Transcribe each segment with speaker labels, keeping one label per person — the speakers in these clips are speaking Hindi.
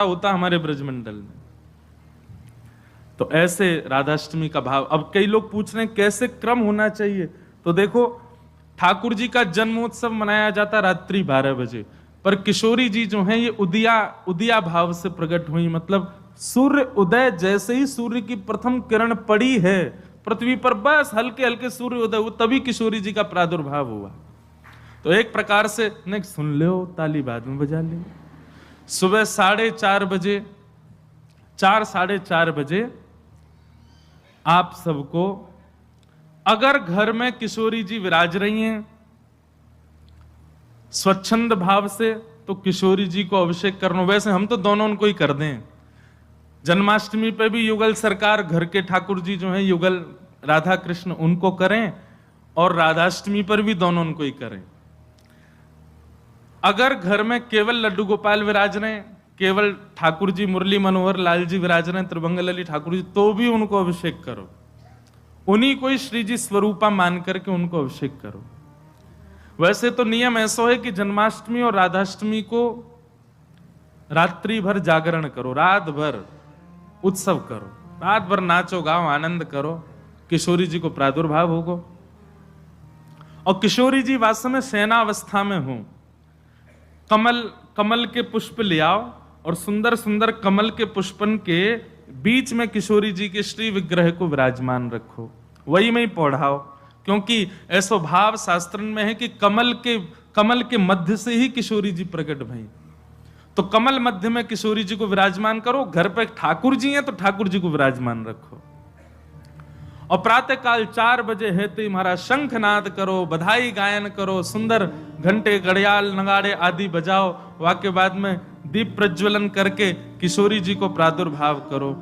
Speaker 1: होता हमारे ब्रजमंडल में। तो ऐसे राधाष्टमी का भाव। अब कई लोग पूछ रहे हैं कैसे क्रम होना चाहिए, तो देखो ठाकुर जी का जन्मोत्सव मनाया जाता रात्रि 12 बजे, पर किशोरी जी जो हैं ये उदिया भाव से प्रकट हुई। मतलब सूर्य उदय, जैसे ही सूर्य की प्रथम किरण पड़ी है पृथ्वी पर, बस हल्के हल्के सूर्य उदय हुआ, तभी किशोरी जी का प्रादुर्भाव हुआ। तो एक प्रकार से नहीं सुन लो, ताली बाद में बजा ले। सुबह 4:30 बजे, 4-4:30 बजे आप सबको, अगर घर में किशोरी जी विराज रही हैं स्वच्छंद भाव से, तो किशोरी जी को अभिषेक करना। वैसे हम तो दोनों उनको ही कर दें। जन्माष्टमी पे भी युगल सरकार, घर के ठाकुर जी जो हैं युगल राधा कृष्ण, उनको करें, और राधाष्टमी पर भी दोनों उनको ही करें। अगर घर में केवल लड्डू गोपाल विराज रहे हैं, केवल ठाकुर जी मुरली मनोहर लाल जी विराज रहे हैं, त्रिभंग लली ठाकुर जी, तो भी उनको अभिषेक करो। उन्हीं को ही श्री जी स्वरूपा मान करके उनको अभिषेक करो। वैसे तो नियम ऐसा है कि जन्माष्टमी और राधाष्टमी को रात्रि भर जागरण करो, रात भर उत्सव करो, रात भर नाचो गाओ आनंद करो, किशोरी जी को प्रादुर्भाव होगा। और किशोरी जी वास्तव में शयनावस्था में हो, कमल के पुष्प ले आओ और सुंदर सुंदर कमल के पुष्पन के बीच में किशोरी जी के श्री विग्रह को विराजमान रखो, वही में ही पौढ़ाओ। क्योंकि ऐसा भाव शास्त्र में है कि कमल के मध्य से ही किशोरी जी प्रकट भई। तो कमल मध्य में किशोरी जी को विराजमान करो। घर पे ठाकुर जी हैं तो ठाकुर जी को विराजमान रखो। और प्रातः काल 4 बजे है तो महाराज शंखनाद करो, बधाई गायन करो, सुंदर घंटे घड़ियाल नगाड़े आदि बजाओ। वाक्य बाद में दीप प्रज्वलन करके किशोरी जी को प्रादुर्भाव करो।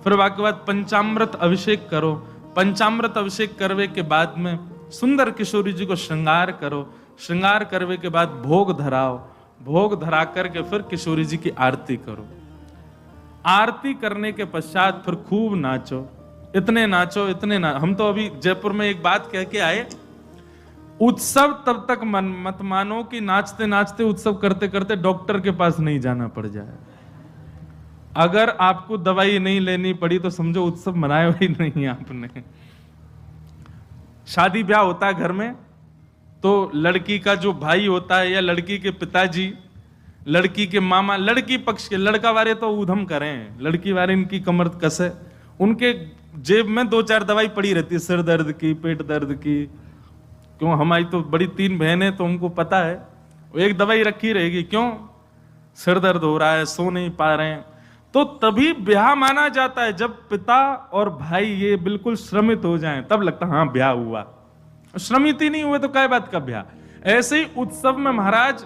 Speaker 1: फिर वाक्य बाद पंचामृत अभिषेक करो। पंचामृत अभिषेक करवे के बाद में सुंदर किशोरी जी को श्रृंगार करो। श्रृंगार करवे के बाद भोग धराओ। भोग धरा करके फिर किशोरी जी की आरती करो। आरती करने के पश्चात फिर खूब नाचो, इतने नाचो इतने हम तो अभी जयपुर में एक बात कह के आए, उत्सव तब तक मत मानो कि नाचते नाचते उत्सव करते करते डॉक्टर के पास नहीं जाना पड़ जाए। अगर आपको दवाई नहीं लेनी पड़ी तो समझो उत्सव मनाया ही नहीं आपने। शादी ब्याह होता है घर में, तो लड़की का जो भाई होता है या लड़की के पिताजी, लड़की के मामा, लड़की पक्ष के, लड़का वाले तो ऊधम करें, लड़की वाले इनकी कमर कसे, उनके जेब में 2-4 दवाई पड़ी रहती है, सिर दर्द की, पेट दर्द की। क्यों, हमारी तो बड़ी 3 बहनें, तो उनको पता है, एक दवाई रखी रहेगी। क्यों, सिर दर्द हो रहा है, सो नहीं पा रहे हैं। तो तभी ब्याह माना जाता है जब पिता और भाई ये बिल्कुल श्रमित हो जाएं, तब लगता है हाँ ब्याह हुआ। श्रमित ही नहीं हुए तो क्या बात का ब्याह। ऐसे ही उत्सव में महाराज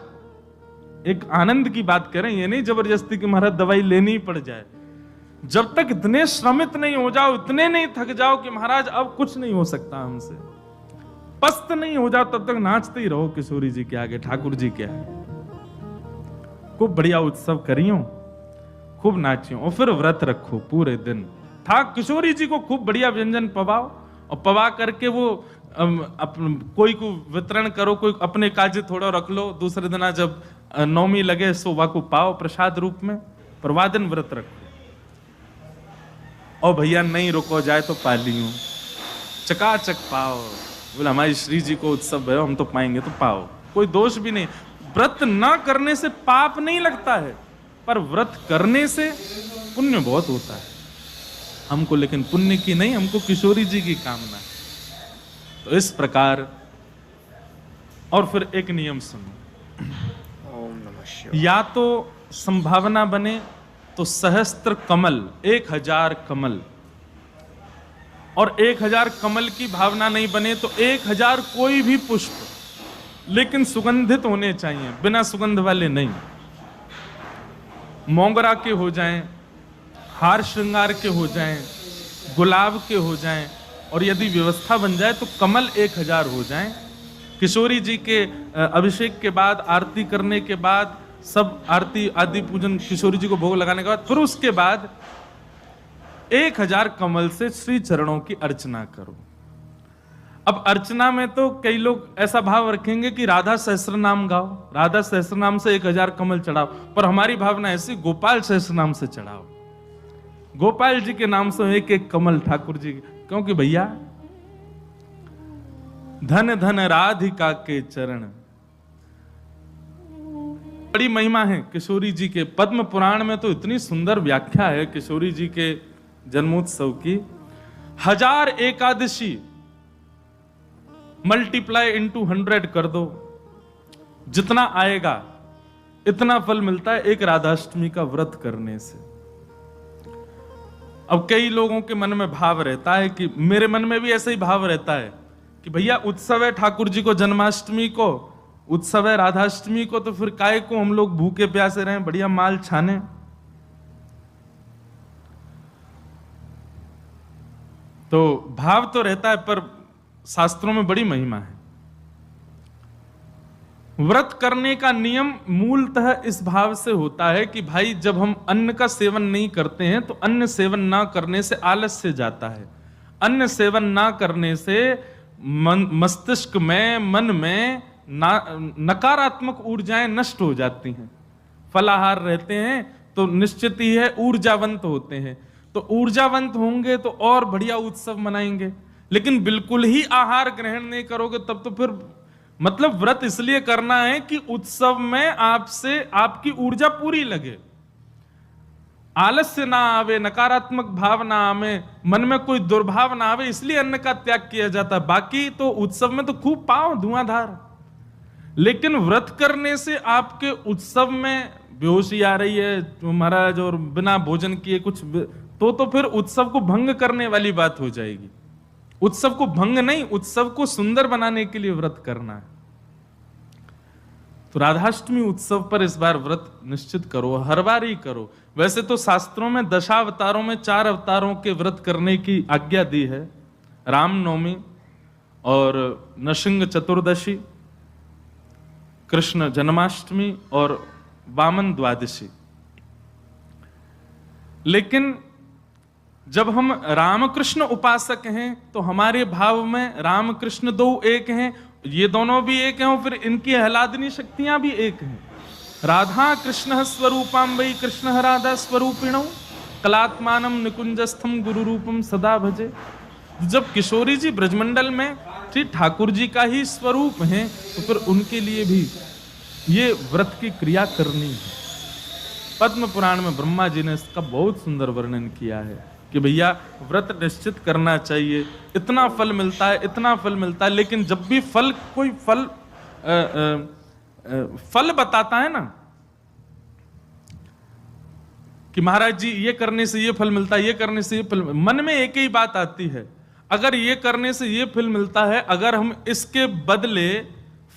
Speaker 1: एक आनंद की बात करें, ये नहीं जबरदस्ती कि महाराज दवाई लेनी ही पड़ जाए। जब तक इतने श्रमित नहीं हो जाओ, इतने नहीं थक जाओ कि महाराज अब कुछ नहीं हो सकता हमसे, पस्त नहीं हो जाओ, तब तक नाचते ही रहो किशोरी जी के आगे, ठाकुर जी के आगे। खूब बढ़िया उत्सव करियो, खूब नाचियो, और फिर व्रत रखो पूरे दिन। किशोरी जी को खूब बढ़िया व्यंजन पवाओ, और पवा करके वो कोई को वितरण करो, कोई अपने काजे थोड़ा रख लो। दूसरे दिन जब नौमी लगे सोवा को पाओ प्रसाद रूप में, पर वाह दिन व्रत रखो। और भैया नहीं रुको जाए तो पालियो, चकाचक पाओ। बोले हमारी श्री जी को उत्सव है, हम तो पाएंगे तो पाओ, कोई दोष भी नहीं। व्रत ना करने से पाप नहीं लगता है, पर व्रत करने से पुण्य बहुत होता है हमको, लेकिन पुण्य की नहीं, हमको किशोरी जी की कामना है। तो इस प्रकार। और फिर एक नियम सुनो,
Speaker 2: ओम नमः शिवाय।
Speaker 1: या तो संभावना बने तो सहस्त्र कमल, 1000 कमल, और 1000 कमल की भावना नहीं बने तो 1000 कोई भी पुष्प, लेकिन सुगंधित होने चाहिए, बिना सुगंध वाले नहीं। मोगरा के हो जाएं, हार श्रृंगार के हो जाएं, गुलाब के हो जाएं, और यदि व्यवस्था बन जाए तो कमल 1000 हो जाएं। किशोरी जी के अभिषेक के बाद, आरती करने के बाद, सब आरती आदि पूजन किशोरी जी को भोग लगाने के बाद, फिर उसके बाद 1000 कमल से श्री चरणों की अर्चना करो। अब अर्चना में तो कई लोग ऐसा भाव रखेंगे कि राधा सहस्त्र नाम गाओ, राधा सहस्त्र नाम से 1000 कमल चढ़ाओ, पर हमारी भावना ऐसी गोपाल सहस्त्र नाम से चढ़ाओ, गोपाल जी के नाम से एक एक कमल ठाकुर जी, क्योंकि भैया धन धन राधिका के चरण, बड़ी महिमा है किशोरी जी के। पद्म पुराण में तो इतनी सुंदर व्याख्या है किशोरी जी के जन्मोत्सव की। 1000 एकादशी मल्टीप्लाई इनटू 100 कर दो, जितना आएगा इतना फल मिलता है एक राधाष्टमी का व्रत करने से। अब कई लोगों के मन में भाव रहता है कि मेरे मन में भी ऐसा ही भाव रहता है कि भैया उत्सव है ठाकुर जी को जन्माष्टमी को, उत्सव है राधाष्टमी को, तो फिर काय को हम लोग भूखे प्यासे रहें, बढ़िया माल छाने। तो भाव तो रहता है, पर शास्त्रों में बड़ी महिमा है। व्रत करने का नियम मूलतः इस भाव से होता है कि भाई जब हम अन्न का सेवन नहीं करते हैं तो अन्न सेवन ना करने से आलस्य जाता है, अन्न सेवन ना करने से मस्तिष्क में, मन में नकारात्मक ऊर्जाएं नष्ट हो जाती हैं। फलाहार रहते हैं तो निश्चित ही है ऊर्जावंत होते हैं, तो ऊर्जावंत होंगे तो और बढ़िया उत्सव मनाएंगे। लेकिन बिल्कुल ही आहार ग्रहण नहीं करोगे तब तो फिर मतलब व्रत इसलिए करना है कि उत्सव में आपसे आपकी ऊर्जा पूरी लगे, आलस्य ना आवे, नकारात्मक भाव ना आवे, मन में कोई दुर्भाव ना आवे, इसलिए अन्न का त्याग किया जाता है। बाकी तो उत्सव में तो खूब पाओ धुआंधार, लेकिन व्रत करने से आपके उत्सव में बेहोशी आ रही है महाराज और बिना भोजन किए कुछ तो फिर उत्सव को भंग करने वाली बात हो जाएगी। उत्सव को भंग नहीं, उत्सव को सुंदर बनाने के लिए व्रत करना है। तो राधाष्टमी उत्सव पर इस बार व्रत निश्चित करो, हर बार ही करो। वैसे तो शास्त्रों में 10 अवतारों में 4 अवतारों के व्रत करने की आज्ञा दी है, रामनवमी और नृसिंह चतुर्दशी, कृष्ण जन्माष्टमी और वामन द्वादशी। लेकिन जब हम रामकृष्ण उपासक हैं तो हमारे भाव में रामकृष्ण दो एक हैं, ये दोनों भी एक हैं और फिर इनकी आह्लादनी शक्तियां भी एक हैं। राधा कृष्ण स्वरूपाम वै कृष्ण राधा स्वरूपिणौ कलात्मानम निकुंजस्थम गुरु रूपम सदा भजे। जब किशोरी जी ब्रजमंडल में श्री ठाकुर जी का ही स्वरूप हैं तो फिर उनके लिए भी ये व्रत की क्रिया करनी है। पद्म पुराण में ब्रह्मा जी ने इसका बहुत सुंदर वर्णन किया है कि भैया व्रत निश्चित करना चाहिए, इतना फल मिलता है, इतना फल मिलता है। लेकिन जब भी फल कोई फल बताता है ना कि महाराज जी ये करने से ये फल मिलता है, ये करने से ये फल, मन में एक ही बात आती है, अगर ये करने से ये फल मिलता है, अगर हम इसके बदले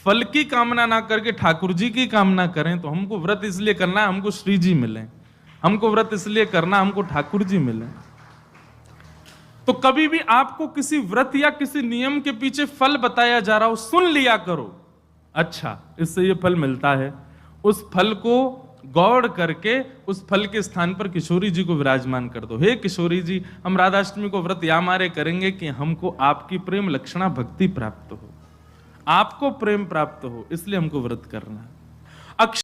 Speaker 1: फल की कामना ना करके ठाकुर जी की कामना करें तो हमको व्रत इसलिए करना है हमको श्री जी मिले, हमको व्रत इसलिए करना हमको ठाकुर जी मिले। तो कभी भी आपको किसी व्रत या किसी नियम के पीछे फल बताया जा रहा हो, सुन लिया करो, अच्छा इससे ये फल मिलता है, उस फल को गौड़ करके उस फल के स्थान पर किशोरी जी को विराजमान कर दो। हे किशोरी जी, हम राधाष्टमी को व्रत या मारे करेंगे कि हमको आपकी प्रेम लक्षणा भक्ति प्राप्त हो, आपको प्रेम प्राप्त हो, इसलिए हमको व्रत करना है।